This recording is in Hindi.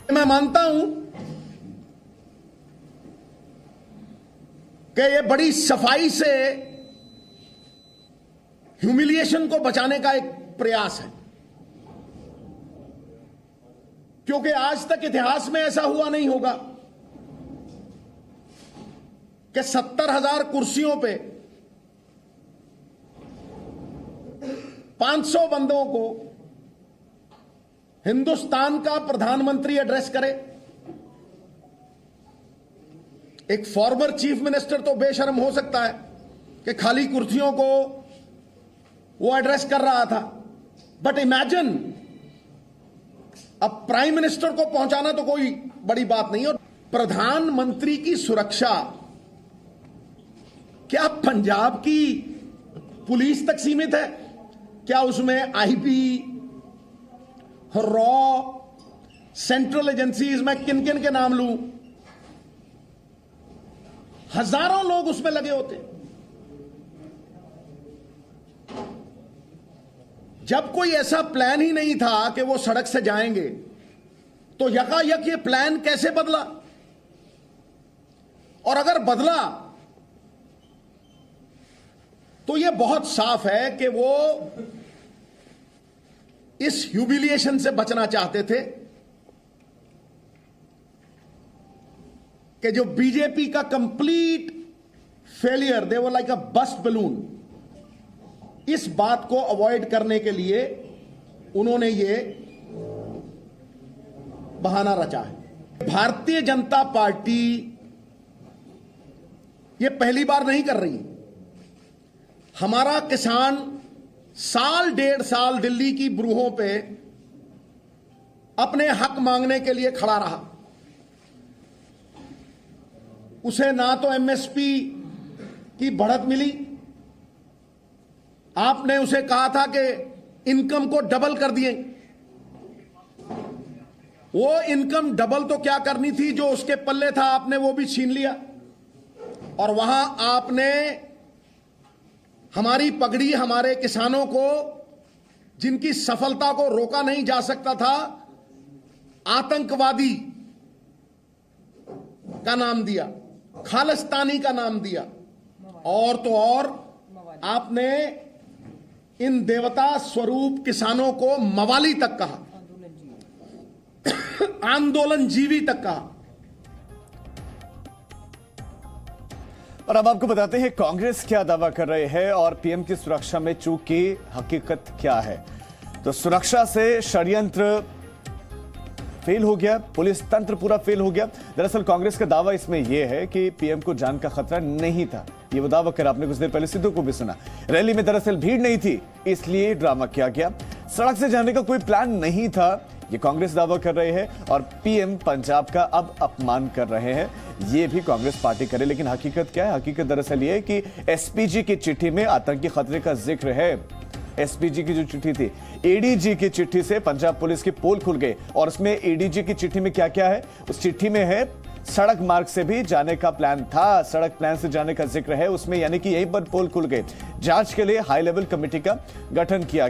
मैं मानता हूं कि यह बड़ी सफाई से ह्यूमिलिएशन को बचाने का एक प्रयास है, क्योंकि आज तक इतिहास में ऐसा हुआ नहीं होगा कि 70,000 कुर्सियों पे 500 बंदों को हिंदुस्तान का प्रधानमंत्री एड्रेस करे। एक फॉर्मर चीफ मिनिस्टर तो बेशर्म हो सकता है कि खाली कुर्सियों को वो एड्रेस कर रहा था, बट इमेजिन अब प्राइम मिनिस्टर को पहुंचाना तो कोई बड़ी बात नहीं। और प्रधानमंत्री की सुरक्षा क्या पंजाब की पुलिस तक सीमित है? क्या उसमें आईबी, रॉ, सेंट्रल एजेंसीज, मैं किन किन के नाम लूं, हजारों लोग उसमें लगे होते। जब कोई ऐसा प्लान ही नहीं था कि वो सड़क से जाएंगे, तो यकायक ये प्लान कैसे बदला? और अगर बदला तो ये बहुत साफ है कि वो इस ह्यूमिलिएशन से बचना चाहते थे कि जो बीजेपी का complete failure, they were like a burst balloon, इस बात को अवॉइड करने के लिए उन्होंने ये बहाना रचा है। भारतीय जनता पार्टी ये पहली बार नहीं कर रही। हमारा किसान साल 1.5 साल दिल्ली की ब्रूहों पे अपने हक मांगने के लिए खड़ा रहा। उसे ना तो एमएसपी की बढ़त मिली, आपने उसे कहा था कि इनकम को डबल कर दिए। वो इनकम डबल तो क्या करनी थी, जो उसके पल्ले था आपने वो भी छीन लिया। और वहां आपने हमारी पगड़ी, हमारे किसानों को, जिनकी सफलता को रोका नहीं जा सकता था, आतंकवादी का नाम दिया, खालिस्तानी का नाम दिया, और तो और आपने इन देवता स्वरूप किसानों को मवाली तक कहा, आंदोलन जीवी तक कहा। और अब आपको बताते हैं कांग्रेस क्या दावा कर रहे हैं और पीएम की सुरक्षा में चूक की हकीकत क्या है। तो सुरक्षा से षड्यंत्र फेल हो गया, पुलिस तंत्र पूरा फेल हो गया। दरअसल कांग्रेस का दावा इसमें यह है कि पीएम को जान का खतरा नहीं था। ये वो दावा कर, आपने कुछ देर पहले सिद्धू को भी सुना। रैली में दरअसल भीड़ नहीं थी, इसलिए ड्रामा किया गया। सड़क से जाने का कोई प्लान नहीं था, ये कांग्रेस दावा कर रहे हैं। और पीएम पंजाब का अब अपमान कर रहे हैं, ये भी कांग्रेस पार्टी करे। लेकिन हकीकत क्या है? हकीकत दरअसल ये है कि एसपीजी की चिट्ठी में आतंकी खतरे का जिक्र है। एसपीजी की जो चिट्ठी थी, एडीजी की चिट्ठी से पंजाब पुलिस के पोल खुल गए। और उसमें एडीजी की चिट्ठी में क्या क्या है? उस चिट्ठी में है सड़क मार्ग से भी जाने का प्लान था, सड़क प्लान से जाने का जिक्र है उसमें, यानी कि यहीं पर पोल खुल गए। जांच के लिए हाई लेवल कमेटी का गठन किया गया।